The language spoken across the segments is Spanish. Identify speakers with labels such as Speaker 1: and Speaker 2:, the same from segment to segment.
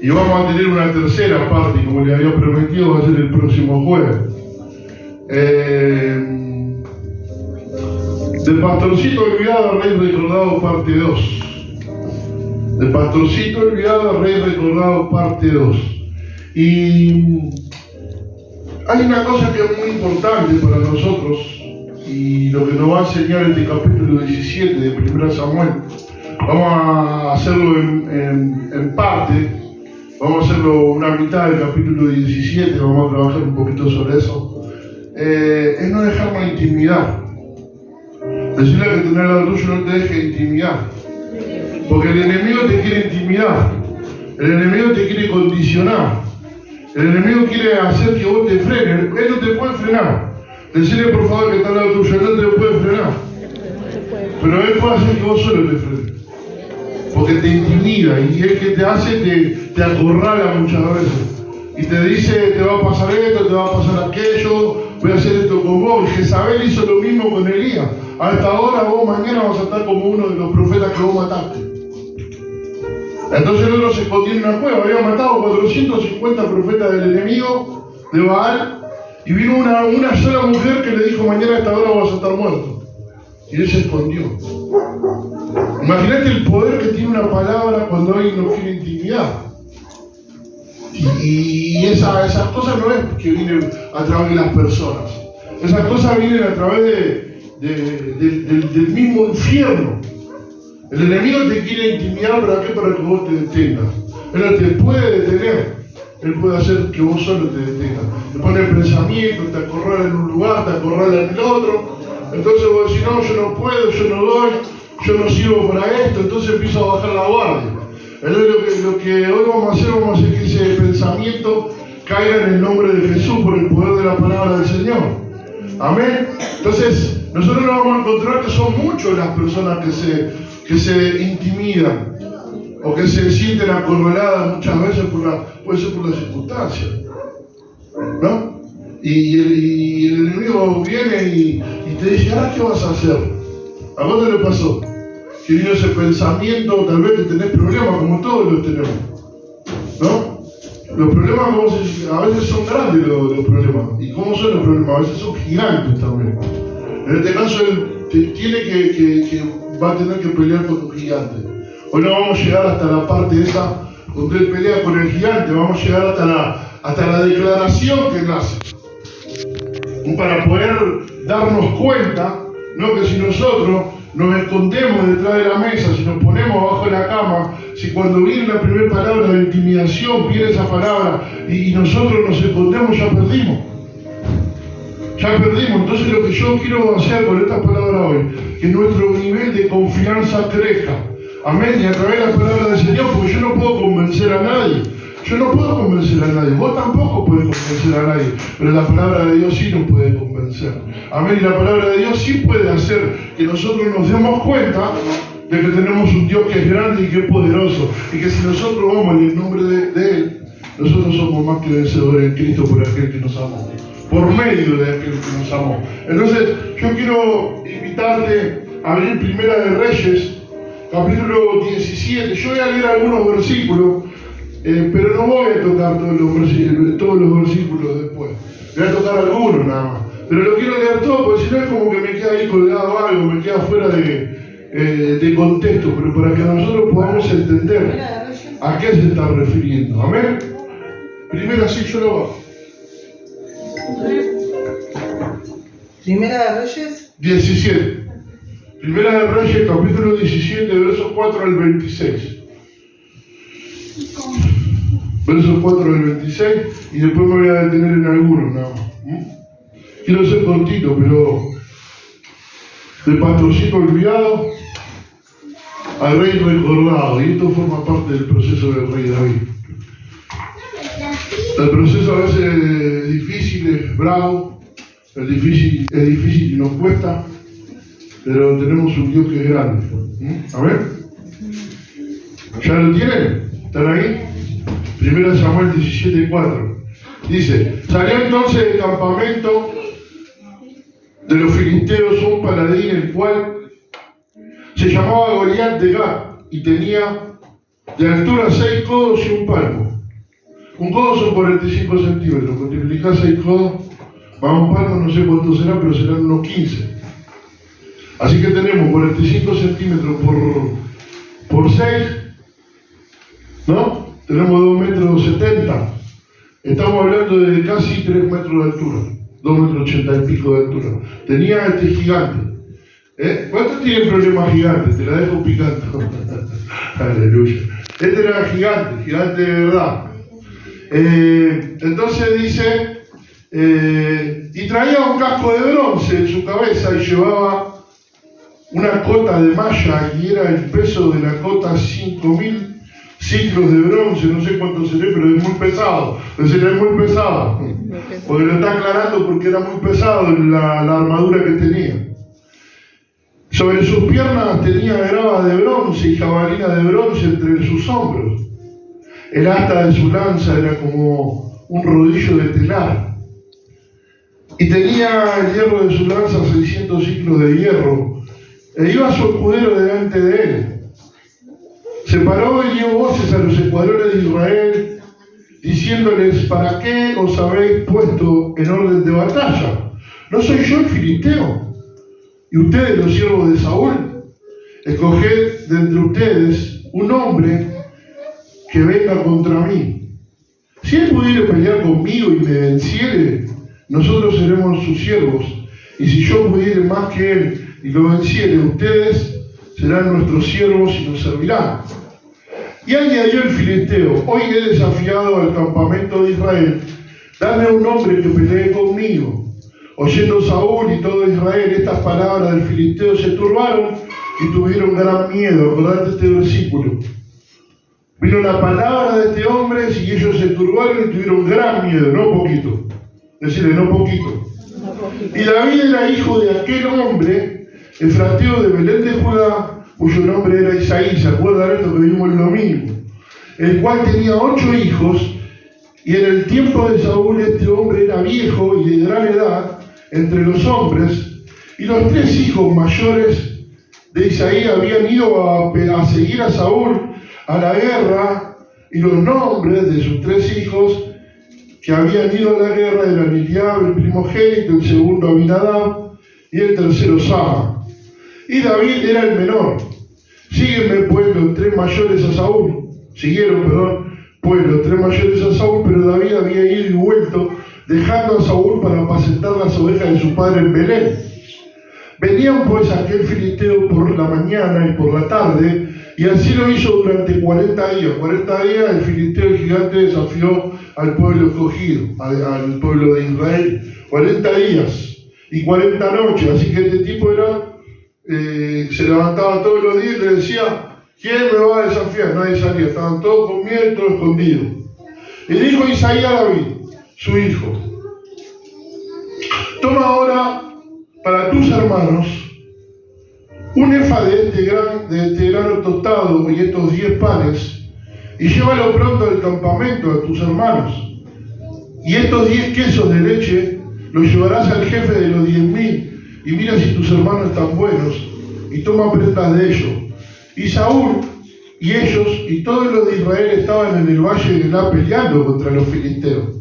Speaker 1: Y vamos a tener una tercera parte, como le había prometido, va a ser el próximo jueves. De Pastorcito olvidado, Rey recordado, parte 2. De Pastorcito olvidado, Rey recordado, parte 2. Y hay una cosa que es muy importante para nosotros, y lo que nos va a enseñar este capítulo 17 de 1 Samuel. Vamos a hacerlo en parte, vamos a hacerlo una mitad del capítulo 17, vamos a trabajar un poquito sobre eso. Es no dejar la intimidad. Decirle que tener al lado tuyo no te deje intimidar. Porque el enemigo te quiere intimidar. El enemigo te quiere condicionar. El enemigo quiere hacer que vos te frenes. Él no te puede frenar. Decirle por favor que está al lado tuyo, él no te puede frenar. Pero él puede hacer que vos solo te frenes. Porque te intimida y el que te hace te acorrala muchas veces. Y te dice, te va a pasar esto, te va a pasar aquello, voy a hacer esto con vos. Y Jezabel hizo lo mismo con Elías. A esta hora vos mañana vas a estar como uno de los profetas que vos mataste. Entonces el otro se escondió en una cueva, había matado 450 profetas del enemigo, de Baal, y vino una sola mujer que le dijo, mañana a esta hora vas a estar muerto. Y él se escondió. Imagínate el poder que tiene una palabra cuando alguien nos quiere intimidar. Y esas cosas no es que vienen a través de las personas. Esas cosas vienen a través del mismo infierno. El enemigo te quiere intimidar, ¿para qué? Para que vos te detengas. Él no te puede detener. Él puede hacer que vos solo te detengas. Te pone el pensamiento, te acorrala en un lugar, te acorrala en el otro. Entonces vos decís, no, yo no puedo, yo no doy, yo no sirvo para esto. Entonces empiezo a bajar la guardia. Entonces lo que hoy vamos a hacer que ese pensamiento caiga en el nombre de Jesús por el poder de la palabra del Señor. Amén. Entonces, nosotros nos vamos a encontrar que son muchas las personas que se intimidan o que se sienten acorraladas muchas veces puede ser por las circunstancias, ¿no? Y el enemigo viene y te dice, ¿ahora qué vas a hacer? ¿A vos te lo pasó? Que vino ese pensamiento, tal vez que tenés problemas, como todos los tenemos, ¿no? Los problemas a veces son grandes los problemas. ¿Y cómo son los problemas? A veces son gigantes también. En este caso él tiene que va a tener que pelear con un gigante. Hoy no vamos a llegar hasta la parte esa donde él pelea con el gigante, vamos a llegar hasta la declaración que él hace. Para poder darnos cuenta, ¿no? Que si nosotros nos escondemos detrás de la mesa, si nos ponemos abajo de la cama, si cuando viene la primera palabra de intimidación, viene esa palabra y nosotros nos escondemos, ya perdimos. Ya perdimos. Entonces lo que yo quiero hacer con esta palabra hoy, que nuestro nivel de confianza crezca. Amén. Y a través de la palabra del Señor, porque yo no puedo convencer a nadie. Yo no puedo convencer a nadie. Vos tampoco podés convencer a nadie. Pero la palabra de Dios sí nos puede convencer. Amén. Y la palabra de Dios sí puede hacer que nosotros nos demos cuenta de que tenemos un Dios que es grande y que es poderoso. Y que si nosotros vamos en el nombre de Él, nosotros somos más que vencedores en Cristo por aquel que nos amó. Por medio de aquel que nos amó. Entonces, yo quiero invitarte a abrir Primera de Reyes, capítulo 17. Yo voy a leer algunos versículos, pero no voy a tocar todos los versículos después. Voy a tocar algunos nada más. Pero lo quiero leer todo, porque si no es como que me queda ahí colgado algo, me queda fuera de contexto, pero para que nosotros podamos entender a qué se está refiriendo. Amén. Primero sí, yo lo hago.
Speaker 2: Primera de Reyes
Speaker 1: 17. Primera de Reyes, capítulo 17, versos 4 al 26. Versos 4 al 26, y después me voy a detener en algunos nada más. Quiero ser cortito, pero de pastorcito olvidado al rey recordado, y esto forma parte del proceso del rey David. El proceso a veces es difícil, es bravo, es difícil y nos cuesta, pero tenemos un Dios que es grande. A ver, ¿ya lo tienen? ¿Están ahí? 1 Samuel 17:4. Dice, salió entonces del campamento de los filisteos un paladín, el cual se llamaba Goliat de Gat, y tenía de altura 6 codos y un palmo. Un codo son 45 centímetros, multiplicás 6 codos, más un palmo, no sé cuánto será, pero serán unos 15. Así que tenemos 45 centímetros por 6, ¿no? Tenemos 2,70 metros. Estamos hablando de casi 3 metros de altura, 2,80 metros y pico de altura. Tenía este gigante. ¿Cuántos tienen problemas gigantes? Te la dejo picando. Aleluya. Este era gigante de verdad. Entonces dice, y traía un casco de bronce en su cabeza y llevaba una cota de malla y era el peso de la cota 5.000 ciclos de bronce, no sé cuánto será, pero es muy pesado. Es decir, es muy pesado. Porque lo está aclarando porque era muy pesado la armadura que tenía. Sobre sus piernas tenía gravas de bronce y jabalina de bronce entre sus hombros. El asta de su lanza era como un rodillo de telar. Y tenía el hierro de su lanza 600 ciclos de hierro. E iba su escudero delante de él. Se paró y dio voces a los escuadrones de Israel, diciéndoles: ¿para qué os habéis puesto en orden de batalla? ¿No soy yo el filisteo? Y ustedes, los siervos de Saúl, escoged de entre ustedes un hombre que venga contra mí. Si él pudiere pelear conmigo y me venciere, nosotros seremos sus siervos. Y si yo pudiere más que él y lo venciere, ustedes serán nuestros siervos y nos servirán. Y añadió el filisteo: hoy he desafiado al campamento de Israel, dame un hombre que pelee conmigo. Oyendo Saúl y todo Israel estas palabras del filisteo, se turbaron y tuvieron gran miedo. Acordate de este versículo. Vino la palabra de este hombre y ellos se turbaron y tuvieron gran miedo, no poquito. Decirle, no poquito. Y David era hijo de aquel hombre, efrateo de Belén de Judá, cuyo nombre era Isaí. ¿Se acuerdan esto que vimos el domingo? El cual tenía 8 hijos, y en el tiempo de Saúl este hombre era viejo y de gran edad entre los hombres, y los 3 hijos mayores de Isaí habían ido a seguir a Saúl a la guerra, y los nombres de sus 3 hijos que habían ido a la guerra eran Eliab, el primogénito, el segundo Abinadab y el tercero Sama. Y David era el menor. Siguieron pues los 3 mayores a Saúl, a Saúl, pero David había ido y vuelto, dejando a Saúl para apacentar las ovejas de su padre en Belén. Venían pues aquel filisteo por la mañana y por la tarde, y así lo hizo durante 40 días. 40 días el filisteo, el gigante, desafió al pueblo escogido, al pueblo de Israel. 40 días y 40 noches. Así que este tipo se levantaba todos los días y le decía: ¿quién me va a desafiar? Nadie salía, estaban todos con miedo y todos escondidos. Y dijo Isaí a David, su hijo: toma ahora para tus hermanos un efa de este grano tostado y estos 10 panes, y llévalo pronto al campamento a tus hermanos. Y estos 10 quesos de leche los llevarás al jefe de los 10.000, y mira si tus hermanos están buenos, y toma prendas de ellos. Y Saúl y ellos y todos los de Israel estaban en el valle de Elá peleando contra los filisteos.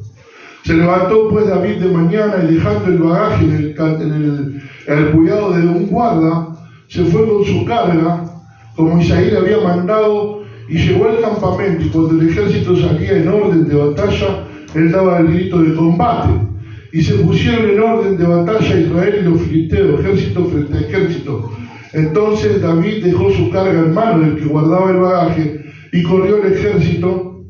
Speaker 1: Se levantó pues David de mañana y dejando el bagaje en el cuidado de un guarda, se fue con su carga, como Isaí le había mandado, y llegó al campamento. Y cuando el ejército salía en orden de batalla, él daba el grito de combate. Y se pusieron en orden de batalla Israel y los filisteos, ejército frente a ejército. Entonces David dejó su carga en mano del que guardaba el bagaje y corrió al ejército,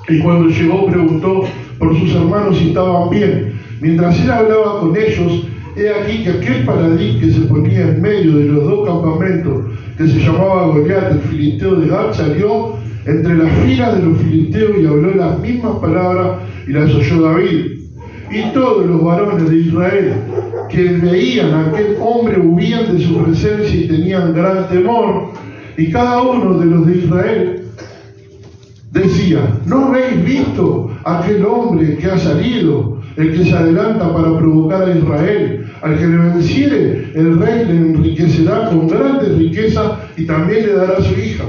Speaker 1: y cuando llegó preguntó por sus hermanos si estaban bien. Mientras él hablaba con ellos, he aquí que aquel paladín que se ponía en medio de los 2 campamentos, que se llamaba Goliat, el filisteo de Gat, salió entre las filas de los filisteos y habló las mismas palabras, y las oyó David. Y todos los varones de Israel que veían a aquel hombre huían de su presencia y tenían gran temor. Y cada uno de los de Israel decía: ¿no habéis visto a aquel hombre que ha salido, el que se adelanta para provocar a Israel? Al que le venciere, el rey le enriquecerá con grandes riquezas y también le dará a su hija.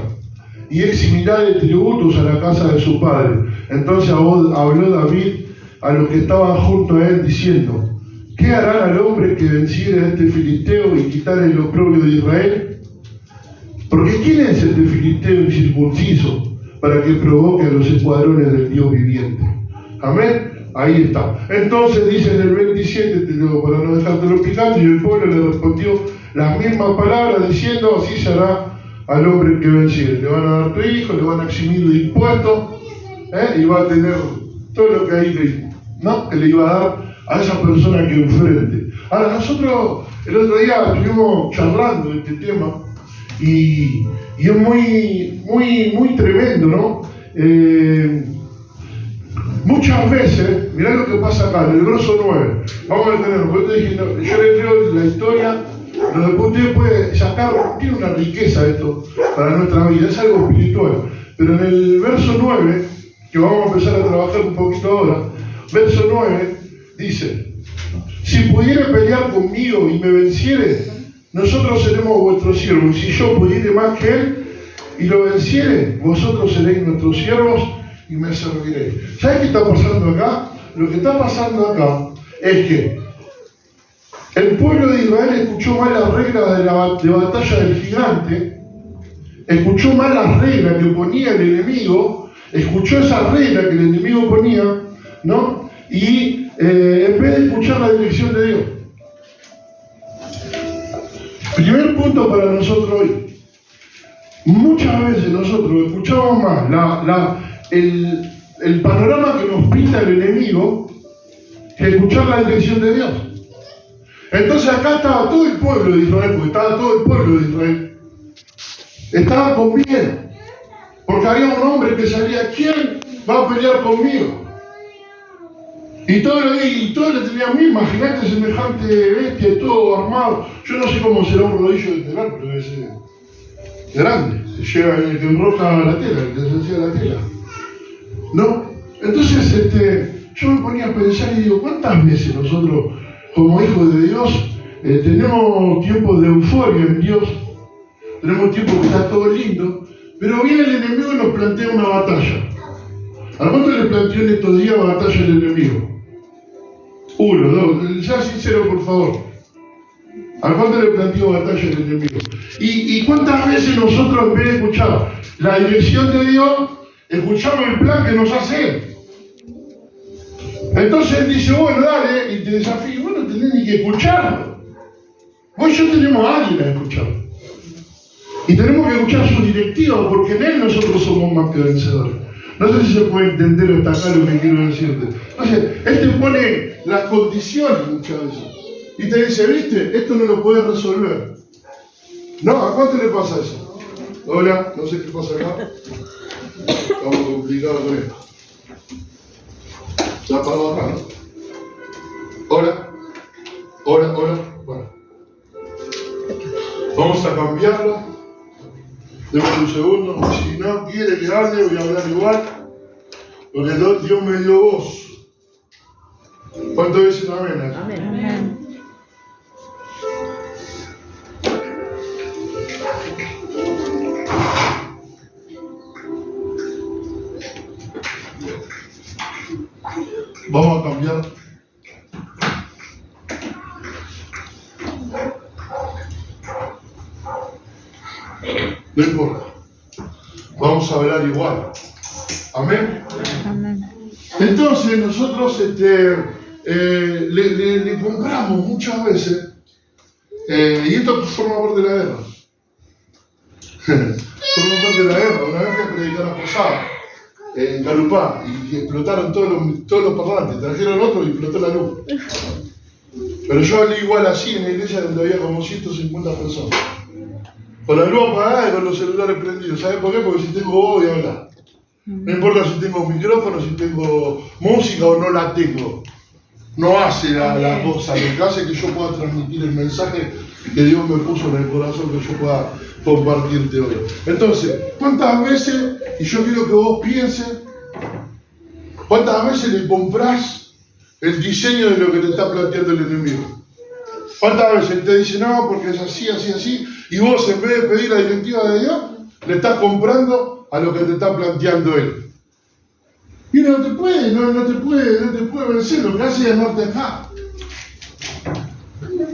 Speaker 1: y eximilarle tributos a la casa de su padre. Entonces habló David a los que estaban junto a él diciendo: ¿qué harán al hombre que venciere a este filisteo y quitare el oprobio de Israel? Porque ¿quién es este filisteo incircunciso para que provoque a los escuadrones del Dios viviente? Amén. Ahí está. Entonces dice en el 27, te digo para no dejártelo picando, y el pueblo le respondió las mismas palabras diciendo: así se hará al hombre que venciere. Le van a dar tu hijo, le van a eximir de impuestos, y va a tener todo lo que hay, ¿no?, que le iba a dar a esa persona que enfrente. Ahora, nosotros el otro día estuvimos charlando de este tema y es muy tremendo, ¿no? Muchas veces, mirá lo que pasa acá, en el verso 9, vamos a detenernos, porque te dije, no, yo les leo la historia, lo que usted puede sacar, tiene una riqueza esto para nuestra vida, es algo espiritual, pero en el verso 9, que vamos a empezar a trabajar un poquito ahora, verso 9, dice: si pudiere pelear conmigo y me venciere, nosotros seremos vuestros siervos, y si yo pudiere más que él y lo venciere, vosotros seréis nuestros siervos y me serviréis. ¿Sabes qué está pasando acá? Lo que está pasando acá es que el pueblo de Israel escuchó mal las reglas de batalla del gigante, escuchó mal las reglas que ponía el enemigo, escuchó esas reglas que el enemigo ponía, ¿no? Y en vez de escuchar la dirección de Dios. Primer punto para nosotros hoy. Muchas veces nosotros escuchamos más el panorama que nos pinta el enemigo que escuchar la dirección de Dios. Entonces acá estaba todo el pueblo de Israel, porque estaba todo el pueblo de Israel. Estaba con miedo, porque había un hombre que salía: ¿quién va a pelear conmigo? Y todos le tenían miedo. Imagínate semejante bestia, todo armado. Yo no sé cómo será un rodillo de telar, pero debe ser grande. Se lleva el que enroja la tela, el que se hacía la tela, ¿no? Entonces yo me ponía a pensar y digo: ¿cuántas veces nosotros, como hijos de Dios, tenemos tiempos de euforia en Dios? Tenemos tiempo que está todo lindo, pero viene el enemigo y nos plantea una batalla. ¿A cuánto le planteó en estos días batalla el enemigo? Uno, dos, sea sincero por favor. ¿A cuánto le planteó batalla el enemigo? ¿Y cuántas veces nosotros, en vez de escuchar la dirección de Dios, escuchamos el plan que nos hace Él? Entonces Él dice: bueno, dale, y te desafío. Vos no tenés ni que escucharlo. Vos y yo tenemos a alguien a escuchar. Y tenemos que escuchar sus directivas, porque en Él nosotros somos más que vencedores. No sé si se puede entender hasta acá lo que quiero decirte. Entonces, Él te pone las condiciones muchas veces. Y te dice: viste, esto no lo puedes resolver. No, ¿a cuánto le pasa eso? Hola, no sé qué pasa acá. Estamos complicados con esto. Ya paró acá, ¿no? Hola. Bueno. Vamos a cambiarlo. Deme un segundo. Si no quiere que hable, voy a hablar igual. Porque Dios me dio voz. ¿Cuánto dicen amén?
Speaker 3: Amén.
Speaker 1: Vamos a cambiar. No importa. Vamos a hablar igual. Amén.
Speaker 3: Amén.
Speaker 1: Entonces nosotros le compramos muchas veces, y esto forma parte de la guerra. Forma parte de la guerra. Una vez que predicar a Posada, en Carupá, y explotaron todos los parlantes, trajeron otro y explotó la luz. Pero yo hablé igual así en la iglesia donde había como 150 personas. Con la luz apagada y con los celulares prendidos. ¿Sabes por qué? Porque si tengo voz voy a hablar. No importa si tengo micrófono, si tengo música o no la tengo. No hace la cosa. Lo que hace es que yo pueda transmitir el mensaje que Dios me puso en el corazón, que yo pueda compartirte hoy. Entonces, ¿cuántas veces, y yo quiero que vos pienses, cuántas veces le comprás el diseño de lo que te está planteando el enemigo? ¿Cuántas veces te dice: no, porque es así, así, así, y vos en vez de pedir la directiva de Dios, le estás comprando a lo que te está planteando él. Y no te puede vencer, lo que hace es ganarte acá.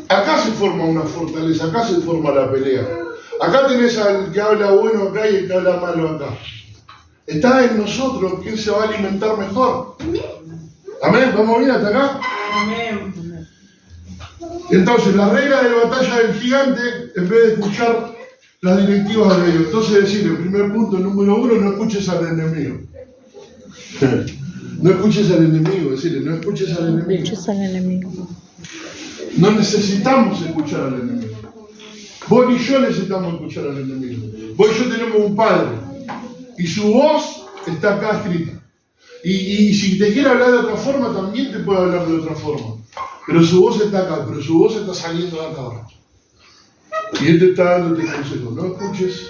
Speaker 1: Acá se forma una fortaleza, acá se forma la pelea. Acá tenés al que habla bueno acá y el que habla malo acá. Está en nosotros quién se va a alimentar mejor. Amén, ¿vamos bien hasta acá?
Speaker 2: Amén.
Speaker 1: Entonces, la regla de la batalla del gigante, en vez de escuchar las directivas de ellos, entonces decirle, primer punto, número 1, no escuches al enemigo. No escuches al enemigo, decirle, no escuches al enemigo.
Speaker 3: Escuches al enemigo.
Speaker 1: No necesitamos escuchar al enemigo. Vos y yo necesitamos escuchar al enemigo. Vos y yo tenemos un padre. Y su voz está acá escrita. Y si te quiere hablar de otra forma, también te puede hablar de otra forma. Pero su voz está acá, pero su voz está saliendo de acá ahora. Y él te está dando este consejo. No escuches.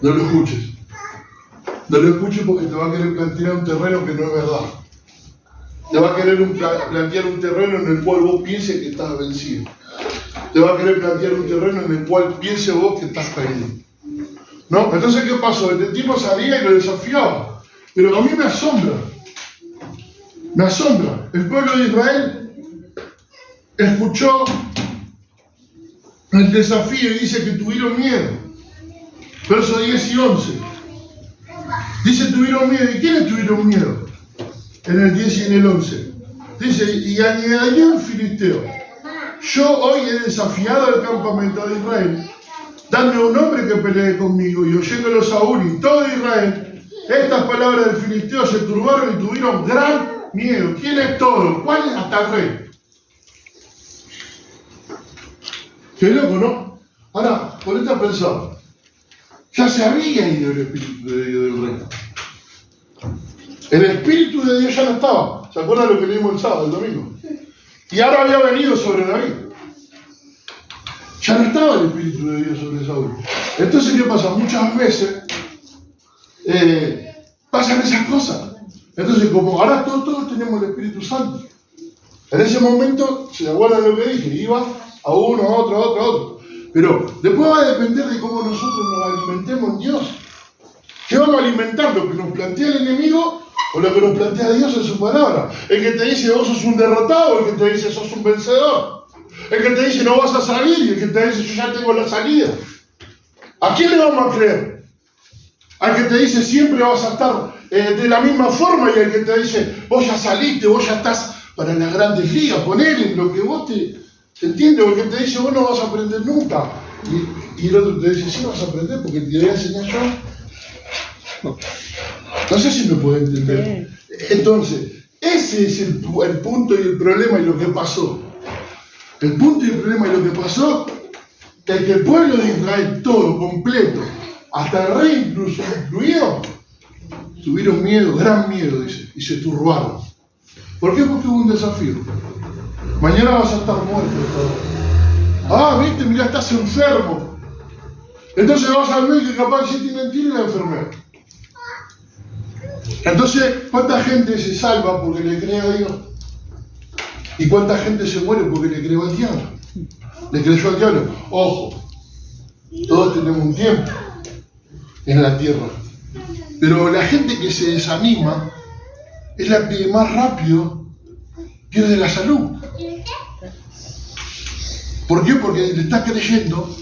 Speaker 1: No lo escuches. No lo escuches porque te va a querer plantear un terreno que no es verdad. Te va a querer plantear un terreno en el cual vos pienses que estás vencido. Te va a querer plantear un terreno en el cual piense vos que estás caído. ¿No? Entonces, ¿qué pasó? Este tipo salía y lo desafiaba. Pero a mí me asombra. Me asombra. El pueblo de Israel escuchó el desafío y dice que tuvieron miedo. Versos 10 y 11. Dice tuvieron miedo. ¿Y quiénes tuvieron miedo? En el 10 y en el 11. Dice, y añadió el filisteo. Yo hoy he desafiado al campamento de Israel. Dame un hombre que pelee conmigo. Y oyéndolo Saúl y todo Israel, estas palabras del filisteo se turbaron y tuvieron gran miedo. ¿Quién es todo? ¿Cuál es? Hasta el rey. Qué loco, ¿no? Ahora, ponete a pensar. Ya se había ido el espíritu de Dios del rey. El espíritu de Dios ya no estaba. ¿Se acuerdan lo que leímos el sábado, el domingo? Y ahora había venido sobre David. Ya no estaba el espíritu de Dios sobre Saúl. Entonces, ¿qué pasa? Muchas veces pasan esas cosas. Entonces, como ahora todos tenemos el Espíritu Santo. En ese momento, ¿se acuerdan lo que dije? Iba a uno, a otro, a otro, a otro. Pero después va a depender de cómo nosotros nos alimentemos en Dios. ¿Qué vamos a alimentar? ¿Lo que nos plantea el enemigo o lo que nos plantea Dios en su palabra? El que te dice vos sos un derrotado, el que te dice sos un vencedor. El que te dice no vas a salir y el que te dice yo ya tengo la salida. ¿A quién le vamos a creer? Al que te dice siempre vas a estar de la misma forma y al que te dice vos ya saliste, vos ya estás para las grandes ligas, ponele lo que vos te entiendes, o el que te dice vos no vas a aprender nunca. Y el otro te dice sí vas a aprender porque te voy a enseñar yo. No sé si me puede entender. Entonces, ese es el punto y el problema y lo que pasó. El punto y el problema y lo que pasó es que el pueblo de Israel, todo, completo, hasta el rey incluso, incluido, tuvieron miedo, gran miedo, dice, y se turbaron. ¿Por qué? Porque hubo un desafío. Mañana vas a estar muerto. Ah, viste, mirá, estás enfermo. Entonces vas al médico y capaz si tienen tiene la enfermedad. Entonces, ¿cuánta gente se salva porque le cree a Dios? ¿Y cuánta gente se muere porque le creyó al diablo? Le creyó al diablo. Ojo, todos tenemos un tiempo en la tierra. Pero la gente que se desanima es la que más rápido pierde la salud. ¿Por qué? Porque le está creyendo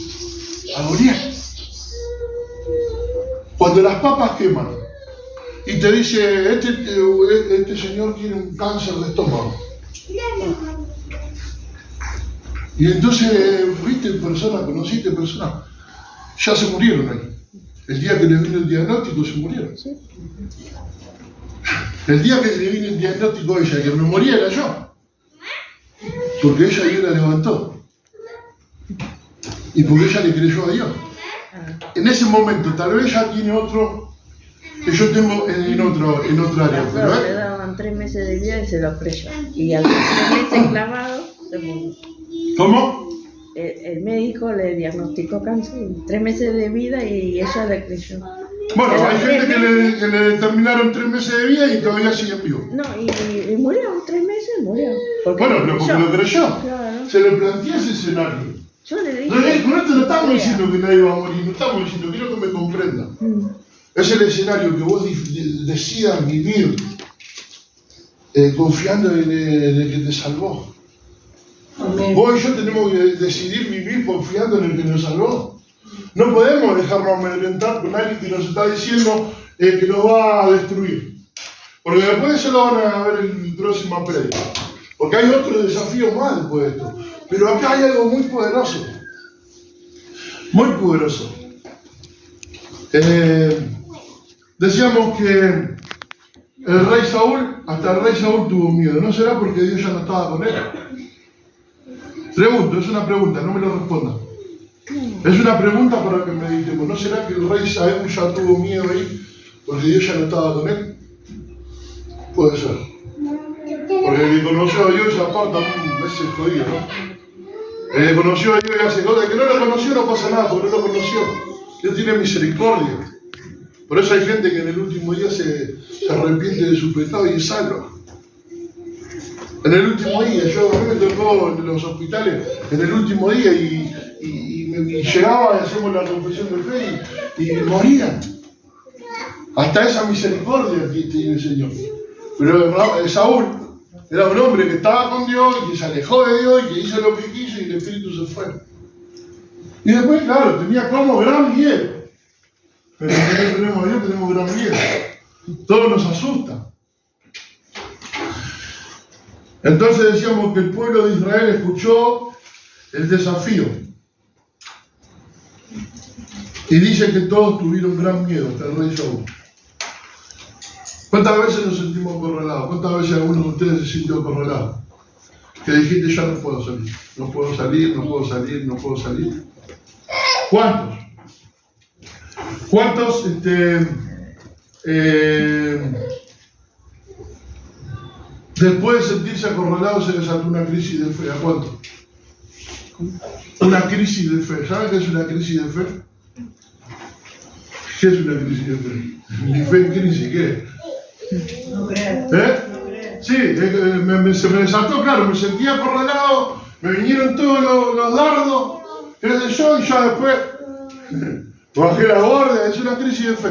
Speaker 1: a Goliat. Cuando las papas queman y te dice, este señor tiene un cáncer de estómago. Y entonces, viste personas, conociste personas, ya se murieron ahí. El día que le vino el diagnóstico se murieron. El día que le vino el diagnóstico a ella, que me moría era yo. Porque ella ahí la levantó. Y porque ella le creyó a Dios. En ese momento, tal vez ya tiene otro que yo tengo en otra área.
Speaker 3: Pero le daban 3 meses de vida y se lo creyó. Y a los 3 meses clavado se murió.
Speaker 1: ¿Cómo?
Speaker 3: El médico le diagnosticó cáncer, 3 meses de vida y ella le creyó.
Speaker 1: Bueno, hay gente que le determinaron 3 meses de vida y todavía sigue vivo.
Speaker 3: No, y murió, 3 meses murió.
Speaker 1: Bueno, pero porque lo creyó.
Speaker 3: Claro.
Speaker 1: Se le plantea ese escenario.
Speaker 3: Yo le dije.
Speaker 1: No te lo estamos diciendo que nadie va a morir, no estamos diciendo, quiero que me comprendan. Es el escenario que vos decidas vivir confiando en el que te salvó.
Speaker 2: Amén.
Speaker 1: Vos y yo tenemos que decidir vivir confiando en el que nos salvó. No podemos dejarnos amedrentar con alguien que nos está diciendo que nos va a destruir. Porque después de eso lo van a ver en mi próxima prédica. Porque hay otro desafío más después de esto. Pero acá hay algo muy poderoso. Muy poderoso. Decíamos que el rey Saúl, hasta el rey Saúl tuvo miedo. ¿No será porque Dios ya no estaba con él? Pregunto, es una pregunta, no me lo respondan. Es una pregunta para que meditemos. ¿No será que el rey Saúl ya tuvo miedo ahí porque Dios ya no estaba con él? Puede ser. Porque el que conoció a Dios aparta un veces jodido, ¿no? El que conoció a Dios y hace cosas. El que no lo conoció no pasa nada, porque no lo conoció. Dios tiene misericordia. Por eso hay gente que en el último día se arrepiente de su pecado y es salvo. En el último día, a mí me tocó en los hospitales, en el último día y llegaba y hacemos la confesión de fe y morían. Hasta esa misericordia que tiene el Señor. Pero Saúl era un hombre que estaba con Dios y que se alejó de Dios y que hizo lo que quiso y el Espíritu se fue. Y después, claro, tenía como gran miedo. Pero si no tenemos a Dios, tenemos gran miedo. Todo nos asusta. Entonces decíamos que el pueblo de Israel escuchó el desafío. Y dice que todos tuvieron gran miedo, hasta el rey Saúl. ¿Cuántas veces nos sentimos acorralados? ¿Cuántas veces alguno de ustedes se sintió acorralado? Que dijiste, ya no puedo salir, no puedo salir, no puedo salir, no puedo salir. ¿Cuántos? ¿Cuántos después de sentirse acorralados se desató una crisis de fe? ¿A cuánto? Una crisis de fe. ¿Saben qué es una crisis de fe? ¿Qué es una crisis de fe? ¿Mi fe en crisis qué?
Speaker 2: No creas.
Speaker 1: Sí, se me desató, claro, me sentía acorralado, me vinieron todos los dardos, qué sé yo, y ya después bajé la guardia. Es una crisis de fe.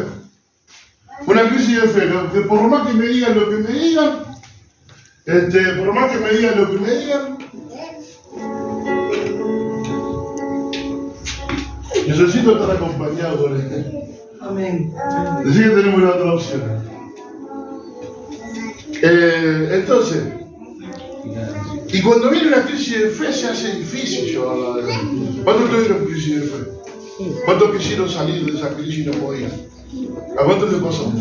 Speaker 1: Una crisis de fe, que por más que me digan lo que me digan, por más que me digan lo que me digan, necesito estar acompañado por
Speaker 2: Amén.
Speaker 1: Así que tenemos la otra opción. Entonces, y cuando viene una crisis de fe se hace difícil llevarla adelante. ¿Cuántos tuvieron crisis de fe? ¿Cuántos quisieron salir de esa crisis y no podían? ¿A cuántos les pasó?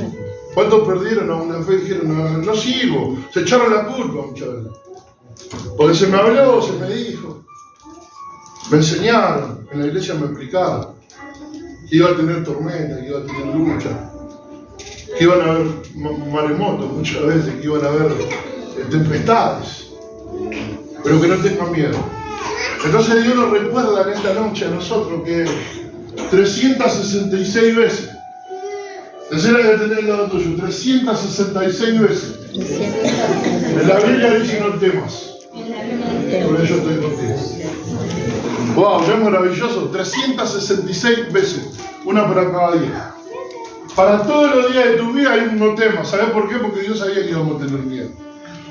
Speaker 1: ¿Cuántos perdieron a una fe y dijeron, no sigo? Se echaron la culpa muchas veces. Porque se me habló, se me dijo. Me enseñaron, en la iglesia me explicaron que iba a tener tormenta, que iba a tener lucha, que iban a haber maremotos muchas veces, que iban a haber tempestades, pero que no tengan miedo. Entonces Dios nos recuerda en esta noche a nosotros que 366 veces, tercera de tener el lado tuyo, 366 veces, en la Biblia dice no temas, por eso estoy contigo. Wow, ya es maravilloso, 366 veces, una para cada día. Para todos los días de tu vida hay un no temas. ¿Sabes por qué? Porque Dios sabía que íbamos a tener miedo.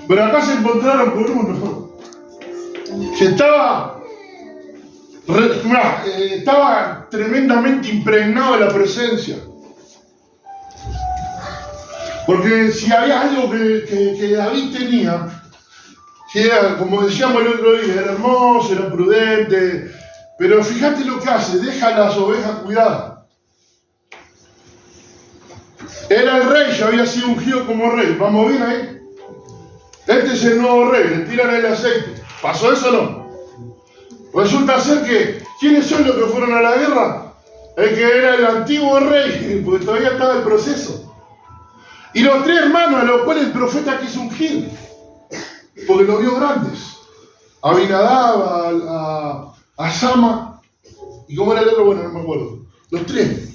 Speaker 1: Pero acá se encontraron con uno que estaba tremendamente impregnado de la presencia. Porque si había algo que David tenía, que era, como decíamos el otro día, era hermoso, era prudente, pero fíjate lo que hace, deja las ovejas cuidadas. Era el rey, ya había sido ungido como rey. ¿Vamos bien ahí? Este es el nuevo rey, le tiran el aceite. ¿Pasó eso o no? Resulta ser que, ¿quiénes son los que fueron a la guerra? El que era el antiguo rey, porque todavía estaba el proceso. Y los tres hermanos a los cuales el profeta quiso ungir, porque los vio grandes. Abinadab, a Sama, y cómo era el otro, bueno, no me acuerdo. Los tres.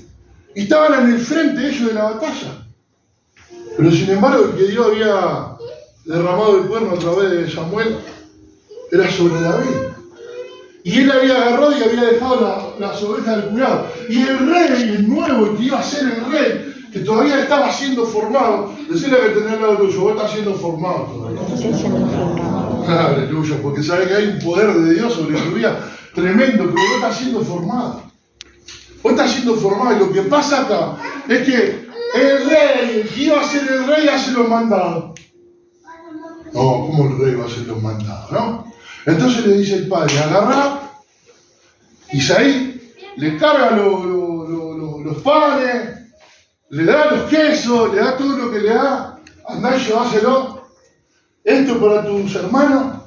Speaker 1: Y estaban en el frente ellos de la batalla. Pero sin embargo, el que Dios había derramado el cuerno a través de Samuel era sobre David. Y él había agarrado y había dejado las ovejas del cuidado. Y el rey, el nuevo, que iba a ser el rey, que todavía estaba siendo formado, decirle que tenés al lado tuyo, vos estás siendo formado todavía. Aleluya, porque sabe que hay un poder de Dios sobre tu vida tremendo, que vos estás siendo formado. Vos estás siendo formado, y lo que pasa acá es que el rey, el que iba a ser el rey, hace los mandados. No, ¿cómo el rey va a hacer los mandados, no? Entonces le dice el padre, agarrá, Isaí le carga los panes, le da los quesos, le da todo lo que le da, andá y lleváselo. Esto para tus hermanos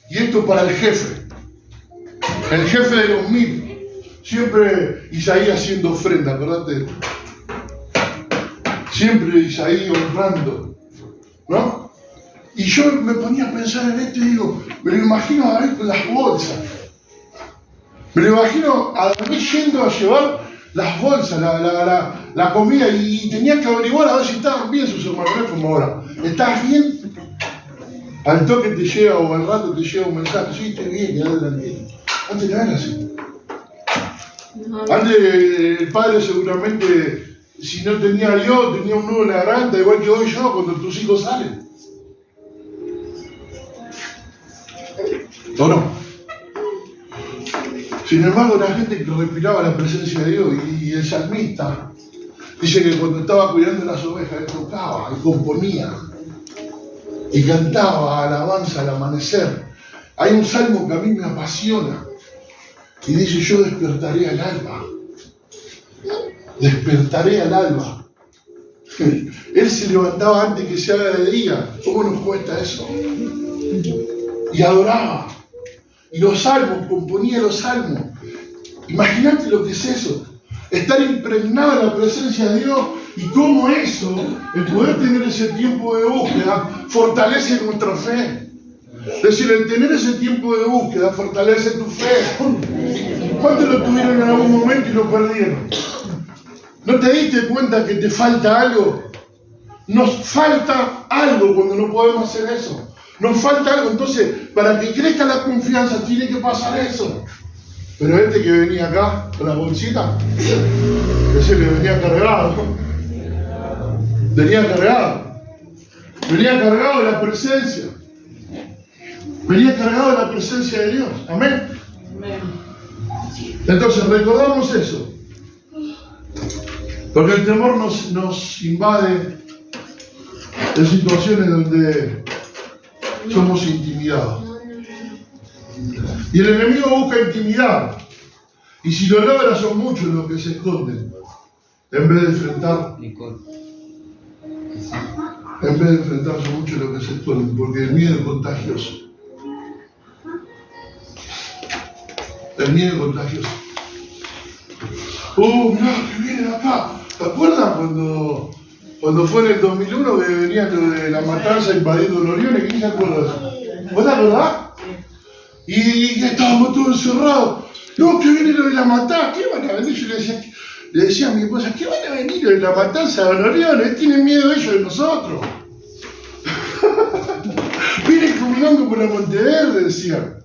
Speaker 1: y esto para el jefe de los 1000. Siempre Isaí haciendo ofrenda, acordate. Siempre Isaí honrando, ¿no? Y yo me ponía a pensar en esto y digo, me lo imagino a David con las bolsas. Me lo imagino a David yendo a llevar las bolsas, la comida, y tenía que averiguar a ver si estaban bien sus hermanos. No es como ahora, ¿estás bien? Al toque te llega o al rato te llega un mensaje, sí, estoy bien, quedate tranquilo. Antes no era así. Antes el padre seguramente, si no tenía a Dios, tenía un nudo en la garganta, igual que hoy yo, cuando tus hijos salen. ¿O no? Sin embargo, la gente que respiraba la presencia de Dios, y el salmista dice que cuando estaba cuidando las ovejas, él tocaba y componía y cantaba alabanza al amanecer. Hay un salmo que a mí me apasiona y dice: yo despertaré al alba. Despertaré al alba. Él se levantaba antes que se haga de día. ¿Cómo nos cuesta eso? Y adoraba. Y los salmos, componía los salmos. Imagínate lo que es eso. Estar impregnado en la presencia de Dios, y cómo eso, el poder tener ese tiempo de búsqueda, fortalece nuestra fe. Es decir, el tener ese tiempo de búsqueda fortalece tu fe. ¿Cuántos lo tuvieron en algún momento y lo perdieron? ¿No te diste cuenta que te falta algo? Nos falta algo cuando no podemos hacer eso. Nos falta algo. Entonces, para que crezca la confianza, tiene que pasar eso. Pero este que venía acá con la bolsita, ese le venía cargado. Venía cargado. Venía cargado de la presencia. Venía cargado de la presencia de Dios. Amén. Entonces, recordamos eso. Porque el temor nos invade en situaciones donde somos intimidados. Y el enemigo busca intimidar. Y si lo logra, son muchos los que se esconden. En vez de enfrentar. Son muchos los que se esconden. Porque el miedo es contagioso. El miedo es contagioso. Mirá, que viene de acá. ¿Te acuerdas cuando fue en el 2001 que venía lo de la matanza invadiendo Loriones? ¿Quién se acuerda de eso? ¿Vos te acordás? Y estábamos todos encerrados. No, que viene lo de la matanza. ¿Qué van a venir? Yo le decía a mi esposa, ¿qué van a venir lo de la matanza de Loriones? Tienen miedo ellos de nosotros. Vienen caminando por la Monteverde, decían.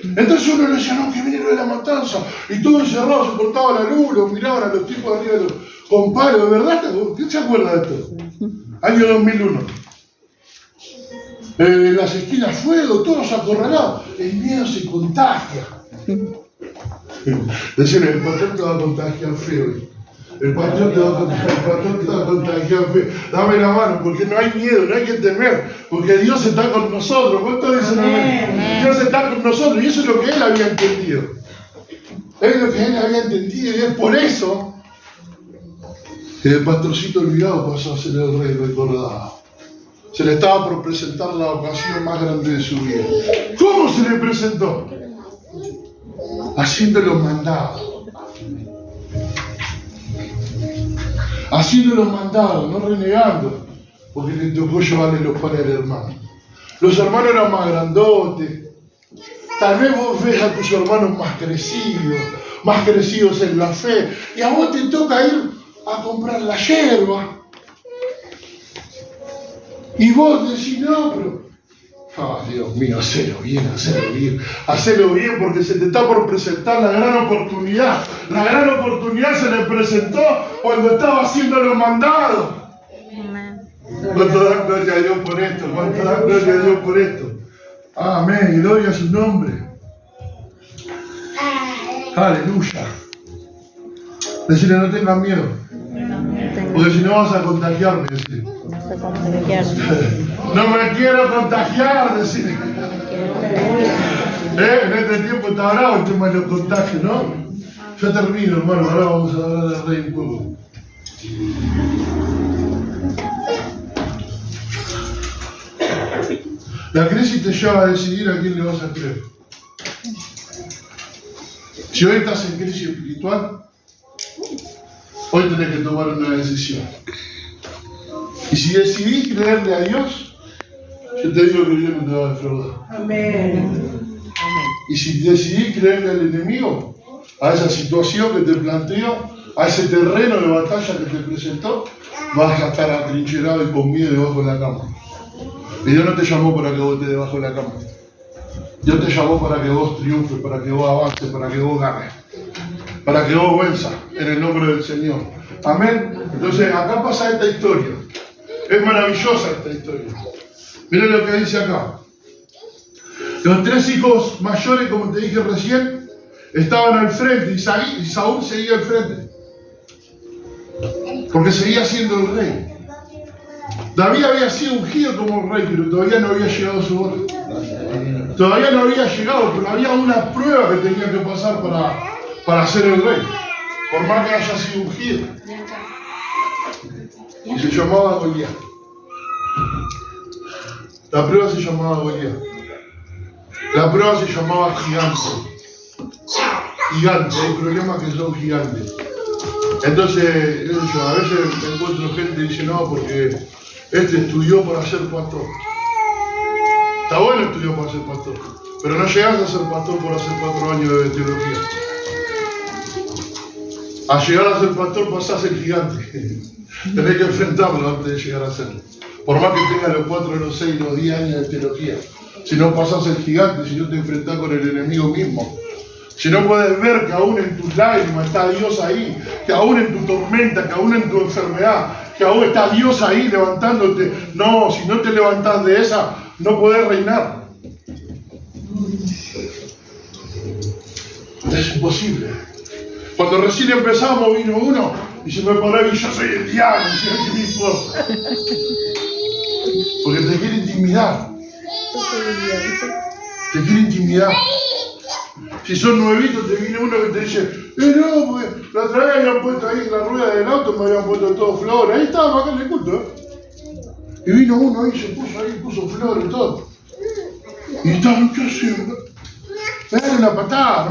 Speaker 1: Entonces uno le decía, no, que viene lo de la matanza. Y todo encerrado, se cortaba la luz, los miraban a los tipos de arriba con palos. ¿De verdad? ¿Quién se acuerda de esto? Año 2001. En las esquinas fuego, todos acorralados. El miedo se contagia. Decían, el patrón te va a contagiar feo. El patrón te va a contagiar feo. Dame la mano, porque no hay miedo, no hay que temer, porque Dios está con nosotros. ¿Cuántos dicen amén? Dios está con nosotros, y eso es lo que él había entendido. Es lo que él había entendido, y es por eso que el pastorcito olvidado pasó a ser el rey recordado. Se le estaba por presentar la ocasión más grande de su vida. ¿Cómo se le presentó? Haciendo los mandados. Haciendo los mandados, no renegando, porque le tocó llevarle los panes al hermano. Los hermanos eran más grandotes. Tal vez vos ves a tus hermanos más crecidos en la fe, y a vos te toca ir a comprar la yerba. Y vos decís, no, pero Ah, Dios mío, hacelo bien, hacelo bien. Hacelo bien porque se te está por presentar la gran oportunidad. La gran oportunidad se le presentó cuando estaba haciendo los mandados.
Speaker 3: Amén.
Speaker 1: ¿Cuánto da gloria a Dios por esto? ¿Cuánto da gloria a Dios por esto? Amén, gloria a su nombre. Aleluya. Decirle, no tengas miedo. Porque si no vas a contagiarme, decirle.
Speaker 3: No se contagiar.
Speaker 1: No me quiero contagiar, decirle. En este tiempo está bravo el tema de los contagios, ¿no? Ya termino, hermano, ahora vamos a hablar del rey un poco. La crisis te lleva a decidir a quién le vas a creer. Si hoy estás en crisis espiritual, hoy tenés que tomar una decisión. Y si decidís creerle a Dios, yo te digo que Dios no te va a defraudar.
Speaker 2: Amén.
Speaker 1: Y si decidís creerle al enemigo, a esa situación que te planteó, a ese terreno de batalla que te presentó, vas a estar atrincherado y con miedo debajo de la cama. Y Dios no te llamó para que vos estés debajo de la cama. Dios te llamó para que vos triunfes, para que vos avances, para que vos ganes, para que vos venzas en el nombre del Señor. Amén. Entonces acá pasa esta historia. Es maravillosa esta historia. Miren lo que dice acá. Los tres hijos mayores, como te dije recién, estaban al frente y Saúl seguía al frente. Porque seguía siendo el rey. David había sido ungido como rey, pero todavía no había llegado su hora. Todavía no había llegado, pero había una prueba que tenía que pasar para ser el rey. Por más que haya sido ungido. Y se llamaba Goliat. La prueba se llamaba Goliat. La prueba se llamaba gigante. Gigante, hay problemas que son gigantes. Entonces, yo a veces me encuentro gente que dice, no, porque estudió para ser pastor. Está bueno estudiar para ser pastor, pero no llegás a ser pastor por hacer 4 años de teología. A llegar a ser pastor pasás el gigante. Tenés que enfrentarlo antes de llegar a serlo. Por más que tengas los 4, los 6, los 10 años de teología. Si no pasás el gigante, si no te enfrentás con el enemigo mismo. Si no puedes ver que aún en tus lágrimas está Dios ahí, que aún en tu tormenta, que aún en tu enfermedad, que aún está Dios ahí levantándote. No, si no te levantás de esa, no podés reinar. Es imposible. Cuando recién empezamos vino uno y se me paró y yo soy el diablo, ¿qué me importa? Porque te quiere intimidar. Te quiere intimidar. Si son nuevitos, te viene uno que te dice, no, porque la otra vez habían puesto ahí en la rueda del auto, me habían puesto todo flores. Ahí estaba, acá en el culto, Y vino uno ahí, se puso ahí, puso flores y todo. Y estaba, ¿qué haciendo? Dale una patada.